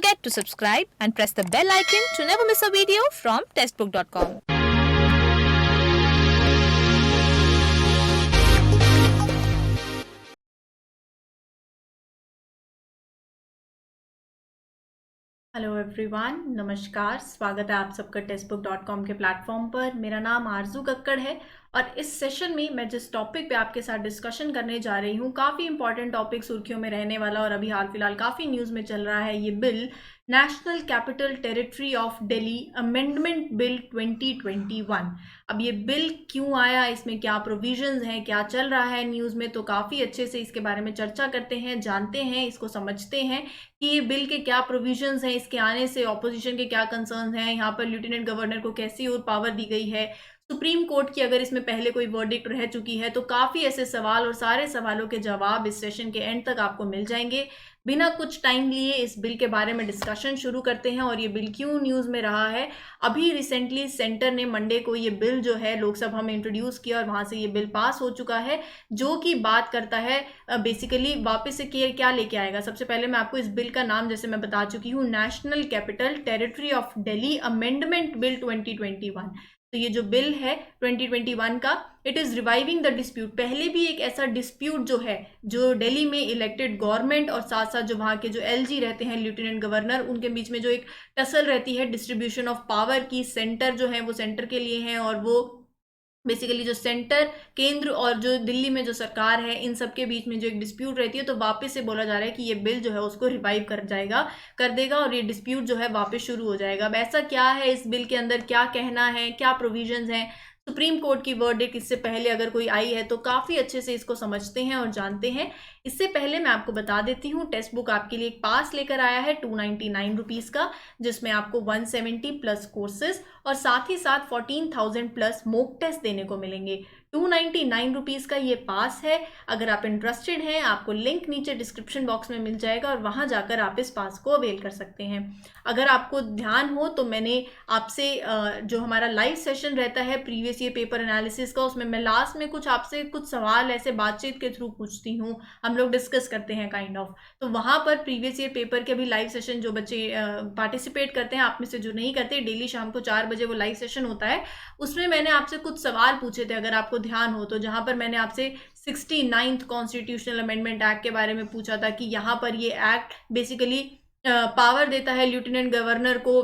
forget to subscribe and press the bell icon to never miss a video from testbook.com. Hello everyone, नमस्कार। स्वागत है आप सबका टेक्स्टबुक.com के प्लेटफॉर्म पर। मेरा नाम आरजू कक्कड़ है और इस सेशन में मैं जिस टॉपिक पे आपके साथ डिस्कशन करने जा रही हूँ, काफ़ी इंपॉर्टेंट टॉपिक सुर्खियों में रहने वाला और अभी हाल फिलहाल काफ़ी न्यूज़ में चल रहा है। ये bill national capital territory of Delhi amendment bill 2021। अब ये बिल क्यों आया, इसमें क्या प्रोविजंस हैं, क्या चल रहा है न्यूज़ में, तो काफ़ी अच्छे से इसके बारे में चर्चा करते हैं, जानते हैं, इसको समझते हैं कि ये बिल के क्या प्रोविजंस हैं, इसके आने से ऑपोजिशन के क्या कंसर्न्स हैं, यहाँ पर लेफ्टिनेंट गवर्नर को कैसी और पावर दी गई है, सुप्रीम कोर्ट की अगर इसमें पहले कोई वर्डिक्ट रह चुकी है, तो काफ़ी ऐसे सवाल और सारे सवालों के जवाब इस सेशन के एंड तक आपको मिल जाएंगे। बिना कुछ टाइम लिए इस बिल के बारे में डिस्कशन शुरू करते हैं। और ये बिल क्यों न्यूज़ में रहा है, अभी रिसेंटली सेंटर ने मंडे को ये बिल जो है लोकसभा में इंट्रोड्यूस किया और वहाँ से ये बिल पास हो चुका है, जो कि बात करता है बेसिकली वापस से क्या लेके आएगा। सबसे पहले मैं आपको इस बिल का नाम जैसे मैं बता चुकी हूँ, national capital territory of Delhi amendment bill 2021। तो ये जो बिल है 2021 का, it is reviving the dispute. पहले भी एक ऐसा डिस्प्यूट जो है, जो दिल्ली में इलेक्टेड गवर्नमेंट और साथ साथ जो वहाँ के जो एलजी रहते हैं लेफ्टिनेंट गवर्नर, उनके बीच में जो एक टसल रहती है डिस्ट्रीब्यूशन ऑफ पावर की, सेंटर जो है वो सेंटर के लिए हैं और वो बेसिकली जो सेंटर, केंद्र और जो दिल्ली में जो सरकार है, इन सब के बीच में जो एक डिस्प्यूट रहती है, तो वापस से बोला जा रहा है कि ये बिल जो है उसको रिवाइव कर देगा और ये डिस्प्यूट जो है वापस शुरू हो जाएगा। अब ऐसा क्या है इस बिल के अंदर, क्या कहना है, क्या प्रोविजंस हैं, सुप्रीम कोर्ट की वर्डिक्ट इससे पहले अगर कोई आई है तो काफ़ी अच्छे से इसको समझते हैं और जानते हैं। इससे पहले मैं आपको बता देती हूँ, टेक्स्ट बुक आपके लिए एक पास लेकर आया है 299 रुपीज़ का, जिसमें आपको 170 प्लस कोर्सेज और साथ ही साथ 14,000 प्लस मॉक टेस्ट देने को मिलेंगे। 299 रुपीज़ का ये पास है। अगर आप इंटरेस्टेड हैं, आपको लिंक नीचे डिस्क्रिप्शन बॉक्स में मिल जाएगा और वहाँ जाकर आप इस पास को अवेल कर सकते हैं। अगर आपको ध्यान हो तो मैंने आपसे जो हमारा लाइव सेशन रहता है प्रीवियस ईयर पेपर एनालिसिस का, उसमें मैं लास्ट में कुछ आपसे कुछ सवाल ऐसे बातचीत के थ्रू पूछती हूँ, हम लोग डिस्कस करते हैं काइंड ऑफ। तो वहाँ पर प्रीवियस ईयर पेपर के भी लाइव सेशन जो बच्चे पार्टिसिपेट करते हैं, आप में से जो नहीं करते, डेली शाम को 4 बजे वो लाइव सेशन होता है, उसमें मैंने आपसे कुछ सवाल पूछे थे, अगर आपको ध्यान हो तो, जहां पर मैंने आपसे 69th कॉन्स्टिट्यूशनल अमेंडमेंट एक्ट के बारे में पूछा था कि यहाँ पर ये एक्ट बेसिकली पावर देता है लेफ्टिनेंट गवर्नर को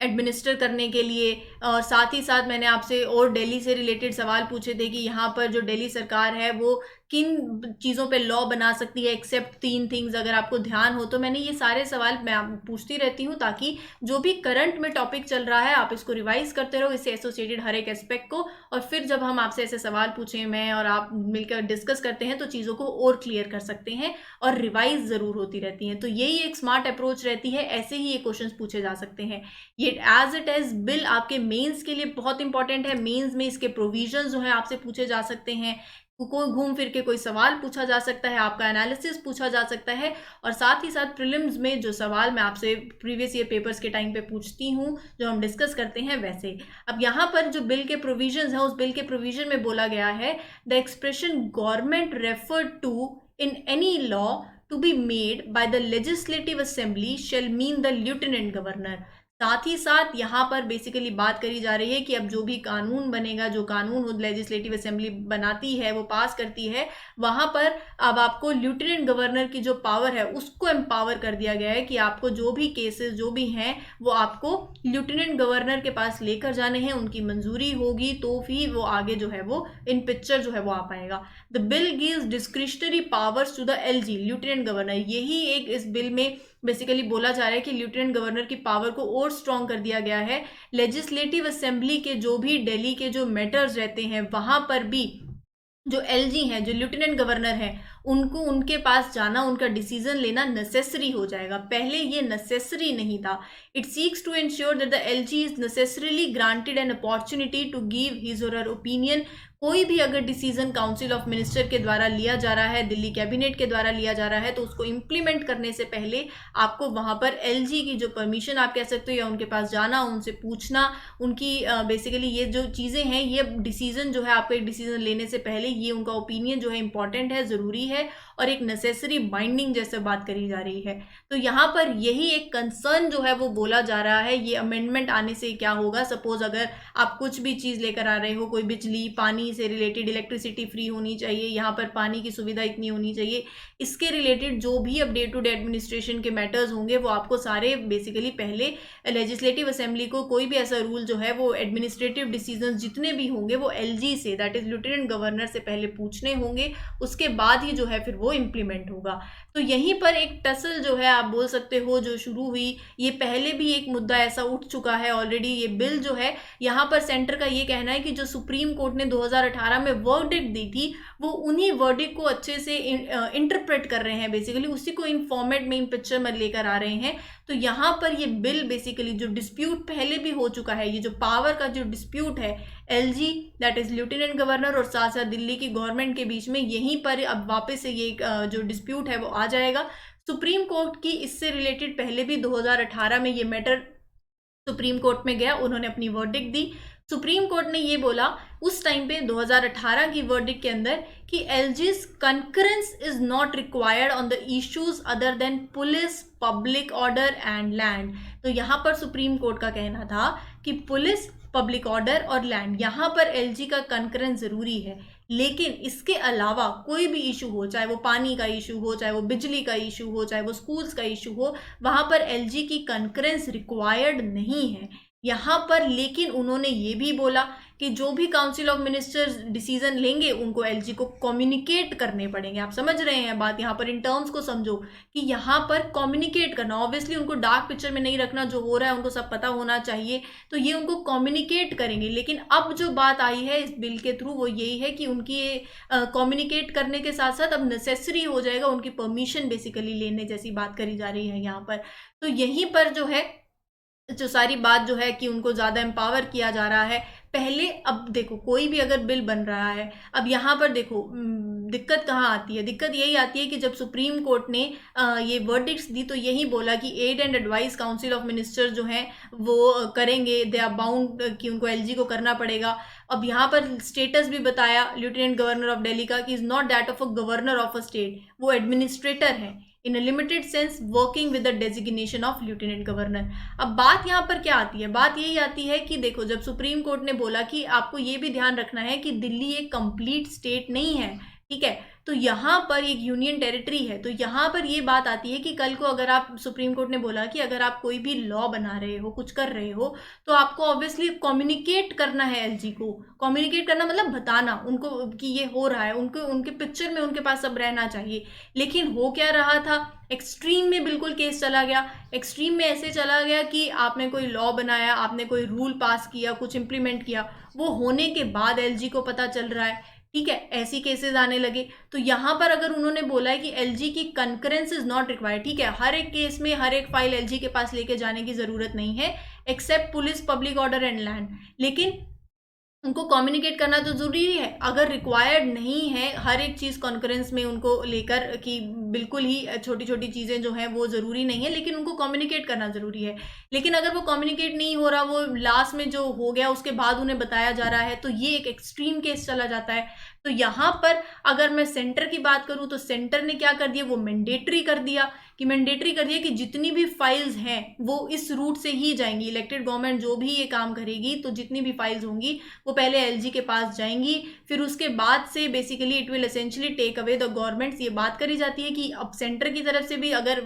एडमिनिस्टर करने के लिए, और साथ ही साथ मैंने आपसे और दिल्ली से रिलेटेड सवाल पूछे थे कि यहाँ पर जो दिल्ली सरकार है वो किन चीज़ों पे लॉ बना सकती है, एक्सेप्ट 3 थिंग्स। अगर आपको ध्यान हो तो मैंने ये सारे सवाल मैं पूछती रहती हूँ, ताकि जो भी करंट में टॉपिक चल रहा है आप इसको रिवाइज करते रहो, इससे एसोसिएटेड हर एक एस्पेक्ट को, और फिर जब हम आपसे ऐसे सवाल पूछें, मैं और आप मिलकर डिस्कस करते हैं, तो चीज़ों को और क्लियर कर सकते हैं और रिवाइज ज़रूर होती रहती हैं। तो यही एक स्मार्ट अप्रोच रहती है, ऐसे ही ये क्वेश्चन पूछे जा सकते हैं। ये एज इट इज बिल आपके मेंस के लिए बहुत इंपॉर्टेंट है। मेंस में इसके प्रोविजंस जो है आपसे पूछे जा सकते हैं, कोई घूम फिर के कोई सवाल पूछा जा सकता है, आपका एनालिसिस पूछा जा सकता है, और साथ ही साथ प्रीलिम्स में जो सवाल मैं आपसे प्रीवियस ईयर पेपर्स के टाइम पे पूछती हूँ, जो हम डिस्कस करते हैं वैसे। अब यहाँ पर जो बिल के प्रोविजंस हैं, उस बिल के प्रोविजन में बोला गया है, the expression government referred to in any law to be made by the legislative assembly shall mean the lieutenant governor. साथ ही साथ यहाँ पर बेसिकली बात करी जा रही है कि अब जो भी कानून बनेगा, जो कानून लेजिस्लेटिव असेंबली बनाती है, वो पास करती है, वहाँ पर अब आपको लेफ्टिनेंट गवर्नर की जो पावर है उसको एम्पावर कर दिया गया है कि आपको जो भी केसेस जो भी हैं वो आपको लेफ्टिनेंट गवर्नर के पास लेकर जाने हैं, उनकी मंजूरी होगी तो भी वो आगे जो है वो इन पिक्चर जो है वो आ पाएगा। The bill gives discretionary powers to the LG lieutenant governor. यही एक इस बिल में बेसिकली बोला जा रहा है कि लेफ्टिनेंट गवर्नर की पावर को और स्ट्रॉन्ग कर दिया गया है। लेजिस्लेटिव असेंबली के जो भी दिल्ली के जो मैटर्स रहते हैं, वहां पर भी जो एलजी हैं, जो लेफ्टिनेंट गवर्नर हैं, उनको उनके पास जाना, उनका डिसीजन लेना नेसेसरी हो जाएगा। पहले ये नेसेसरी नहीं था। It seeks to ensure that the LG is necessarily granted an opportunity to give his or her opinion कोई भी अगर डिसीजन काउंसिल ऑफ मिनिस्टर के द्वारा लिया जा रहा है, दिल्ली कैबिनेट के द्वारा लिया जा रहा है, तो उसको इम्प्लीमेंट करने से पहले आपको वहां पर एलजी की जो परमिशन आप कह सकते हो या उनके पास जाना, उनसे पूछना, उनकी बेसिकली ये जो चीज़ें हैं, ये डिसीजन जो है आपको एक डिसीजन लेने से पहले ये उनका ओपिनियन जो है इंपॉर्टेंट है, ज़रूरी है और एक नेसेसरी बाइंडिंग जैसे बात करी जा रही है। तो यहाँ पर यही एक कंसर्न जो है वो बोला जा रहा है, ये अमेंडमेंट आने से क्या होगा, सपोज अगर आप कुछ भी चीज़ लेकर आ रहे हो, कोई बिजली पानी से रिलेटेड इलेक्ट्रिसिटी फ्री होनी चाहिए, यहाँ पर पानी की सुविधा इतनी होनी चाहिए, इसके रिलेटेड जो भी अब डे टू डे एडमिनिस्ट्रेशन के मैटर्स होंगे वो आपको सारे बेसिकली पहले लेजिस्लेटिव असेंबली को कोई भी ऐसा रूल जो है वो एडमिनिस्ट्रेटिव डिसीजन जितने भी होंगे वो एलजी से, दैट इज लेफ्टिनेंट गवर्नर से पहले पूछने होंगे, उसके बाद ही जो है फिर वो इम्प्लीमेंट होगा। तो यहीं पर एक टसल जो है आप बोल सकते हो जो शुरू हुई, ये पहले भी एक मुद्दा ऐसा उठ चुका है ऑलरेडी। ये बिल जो है यहाँ पर सेंटर का ये कहना है कि जो सुप्रीम कोर्ट ने 2018 में वर्डिक्ट दी थी वो उन्हीं वर्डिक्ट को अच्छे से इंटरप्रेट कर रहे हैं, बेसिकली उसी को इन फॉर्मेट में इन पिक्चर में लेकर आ रहे हैं। तो यहाँ पर ये बिल बेसिकली जो डिस्प्यूट पहले भी हो चुका है, ये जो पावर का जो डिस्प्यूट है LG that is lieutenant governor और साथ साथ दिल्ली की गवर्नमेंट के बीच में, यहीं पर अब वापस से ये जो डिस्प्यूट है वो आ जाएगा। सुप्रीम कोर्ट की इससे रिलेटेड पहले भी 2018 में ये मैटर सुप्रीम कोर्ट में गया, उन्होंने अपनी वर्डिक्ट दी। सुप्रीम कोर्ट ने ये बोला उस टाइम पे 2018 की वर्डिक्ट के अंदर कि LG's concurrence is not required on the issues other than police, public order and land. तो यहाँ पर सुप्रीम कोर्ट का कहना था कि पुलिस, पब्लिक ऑर्डर और लैंड, यहाँ पर एलजी का कंकरेंस जरूरी है, लेकिन इसके अलावा कोई भी इशू हो, चाहे वो पानी का इशू हो, चाहे वो बिजली का इशू हो, चाहे वो स्कूल्स का इशू हो, वहां पर एलजी की कंकरेंस रिक्वायर्ड नहीं है यहाँ पर। लेकिन उन्होंने ये भी बोला कि जो भी काउंसिल ऑफ मिनिस्टर्स डिसीजन लेंगे उनको एलजी को कम्युनिकेट करने पड़ेंगे। आप समझ रहे हैं बात, यहाँ पर इन टर्म्स को समझो कि यहाँ पर कम्युनिकेट करना, ऑब्वियसली उनको डार्क पिक्चर में नहीं रखना, जो हो रहा है उनको सब पता होना चाहिए, तो ये उनको कम्युनिकेट करेंगे। लेकिन अब जो बात आई है इस बिल के थ्रू वो यही है कि उनकी कम्युनिकेट करने के साथ साथ अब नेसेसरी हो जाएगा उनकी परमिशन बेसिकली लेने जैसी बात करी जा रही है यहाँ पर। तो यहीं पर जो है जो सारी बात जो है कि उनको ज़्यादा एम्पावर किया जा रहा है पहले। अब देखो कोई भी अगर बिल बन रहा है, अब यहाँ पर देखो दिक्कत कहाँ आती है, दिक्कत यही आती है कि जब सुप्रीम कोर्ट ने ये वर्डिक्ट्स दी तो यही बोला कि aid and advice council of ministers जो हैं वो करेंगे, दे आर बाउंड कि उनको एलजी को करना पड़ेगा। अब यहाँ पर स्टेटस भी बताया लेफ्टिनेंट गवर्नर ऑफ दिल्ली का कि is not that of a governor of a state, वो एडमिनिस्ट्रेटर है in a limited sense working with the designation of lieutenant governor. अब बात यहाँ पर क्या आती है, बात यही आती है कि देखो जब सुप्रीम कोर्ट ने बोला कि आपको ये भी ध्यान रखना है कि दिल्ली एक कंप्लीट स्टेट नहीं है, ठीक है, तो यहाँ पर एक यूनियन टेरिटरी है। तो यहाँ पर ये बात आती है कि कल को अगर आप, सुप्रीम कोर्ट ने बोला कि अगर आप कोई भी लॉ बना रहे हो, कुछ कर रहे हो, तो आपको ऑब्वियसली कम्युनिकेट करना है एलजी को। कम्युनिकेट करना मतलब बताना उनको कि ये हो रहा है, उनको उनके पिक्चर में उनके पास सब रहना चाहिए। लेकिन हो क्या रहा था, एक्सट्रीम में बिल्कुल केस चला गया। एक्सट्रीम में ऐसे चला गया कि आपने कोई लॉ बनाया, आपने कोई रूल पास किया, कुछ इंप्लीमेंट किया, वो होने के बाद एलजी को पता चल रहा है, ठीक है, ऐसी केसेस आने लगे। तो यहाँ पर अगर उन्होंने बोला है कि एलजी की कंकरेंस इज नॉट रिक्वायर्ड, ठीक है, हर एक केस में हर एक फाइल एलजी के पास लेके जाने की जरूरत नहीं है except police, public order and land, लेकिन उनको कम्युनिकेट करना तो जरूरी है। अगर रिक्वायर्ड नहीं है हर एक चीज़ कॉन्फ्रेंस में उनको लेकर कि बिल्कुल ही छोटी छोटी चीज़ें जो हैं वो ज़रूरी नहीं है, लेकिन उनको कम्युनिकेट करना ज़रूरी है। लेकिन अगर वो कम्युनिकेट नहीं हो रहा, वो लास्ट में जो हो गया उसके बाद उन्हें बताया जा रहा है, तो ये एक एक्सट्रीम केस चला जाता है। तो यहाँ पर अगर मैं सेंटर की बात करूँ तो सेंटर ने क्या कर दिया, वो मैंडेटरी कर दिया कि जितनी भी फाइल्स हैं वो इस रूट से ही जाएंगी। इलेक्टेड गवर्नमेंट जो भी ये काम करेगी तो जितनी भी फाइल्स होंगी वो पहले एलजी के पास जाएंगी, फिर उसके बाद से basically it will essentially take away the governments. ये बात करी जाती है कि अब सेंटर की तरफ से भी अगर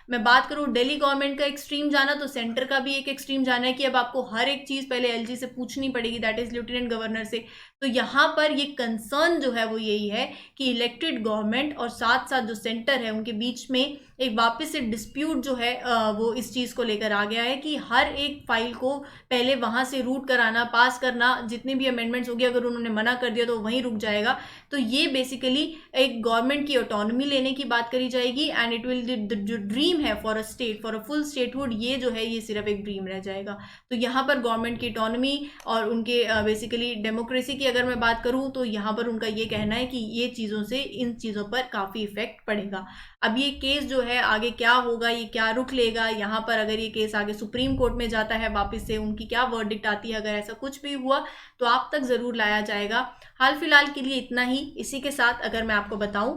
मैं बात करूँ दिल्ली गवर्नमेंट का एक्सट्रीम जाना, तो सेंटर का भी एक एक्सट्रीम जाना है कि अब आपको हर एक चीज़ पहले एलजी से पूछनी पड़ेगी, दैट इज लेफ्टिनेंट गवर्नर से। तो यहाँ पर ये कंसर्न जो है वो यही है कि इलेक्टेड गवर्नमेंट और साथ साथ जो सेंटर है उनके बीच में एक वापस से डिस्प्यूट जो है वो इस चीज़ को लेकर आ गया है कि हर एक फाइल को पहले वहाँ से रूट कराना, पास करना, जितने भी अमेंडमेंट्स होगी अगर उन्होंने मना कर दिया तो वहीं रुक जाएगा। तो ये बेसिकली एक गवर्नमेंट की ऑटोनॉमी लेने की बात करी जाएगी एंड इट विल जो ड्रीम है for a state, for a full statehood, ये जो है ये सिर्फ एक ड्रीम रह जाएगा। तो यहाँ पर गवर्नमेंट की ऑटोनॉमी और उनके बेसिकली डेमोक्रेसी की अगर मैं बात करूँ तो यहाँ पर उनका ये कहना है कि ये चीज़ों से इन चीज़ों पर काफ़ी इफेक्ट पड़ेगा। अब ये केस जो है आगे क्या होगा, ये क्या रुख लेगा, यहाँ पर अगर ये केस आगे सुप्रीम कोर्ट में जाता है वापस से, उनकी क्या वर्डिक्ट आती है, अगर ऐसा कुछ भी हुआ तो आप तक ज़रूर लाया जाएगा। हाल फिलहाल के लिए इतना ही। इसी के साथ अगर मैं आपको बताऊं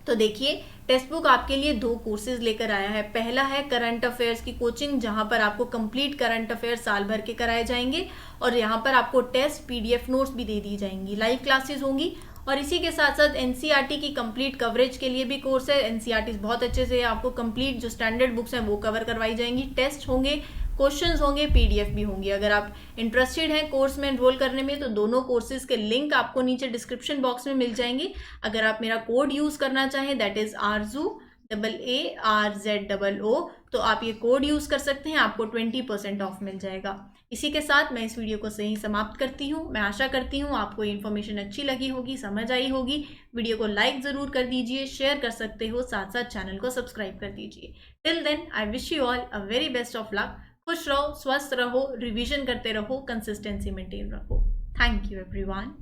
तो देखिए, टेक्स्ट बुक आपके लिए 2 कोर्सेज लेकर आया है। पहला है करंट अफेयर्स की कोचिंग, जहां पर आपको कंप्लीट करंट अफेयर्स साल भर के कराए जाएंगे और यहाँ पर आपको टेस्ट PDF नोट्स भी दे दी जाएंगी, लाइव क्लासेस होंगी। और इसी के साथ साथ NCERT की कंप्लीट कवरेज के लिए भी कोर्स है। NCERT बहुत अच्छे से आपको कंप्लीट जो स्टैंडर्ड बुक्स हैं वो कवर करवाई जाएंगी। टेस्ट होंगे, क्वेश्चंस होंगे, PDF भी होंगी। अगर आप इंटरेस्टेड हैं कोर्स में एनरोल करने में तो दोनों कोर्सेज के लिंक आपको नीचे डिस्क्रिप्शन बॉक्स में मिल जाएंगे। अगर आप मेरा कोड यूज़ करना चाहें, दैट इज़ ARZU AARZOO, तो आप ये कोड यूज़ कर सकते हैं, आपको 20% ऑफ मिल जाएगा। इसी के साथ मैं इस वीडियो को सही समाप्त करती हूँ। मैं आशा करती हूँ आपको इन्फॉर्मेशन अच्छी लगी होगी, समझ आई होगी। वीडियो को लाइक ज़रूर कर दीजिए, शेयर कर सकते हो, साथ साथ चैनल को सब्सक्राइब कर दीजिए। Till then I wish you all a very best of luck. खुश रहो, स्वस्थ रहो, रिवीजन करते रहो, कंसिस्टेंसी मेंटेन रखो। Thank you everyone.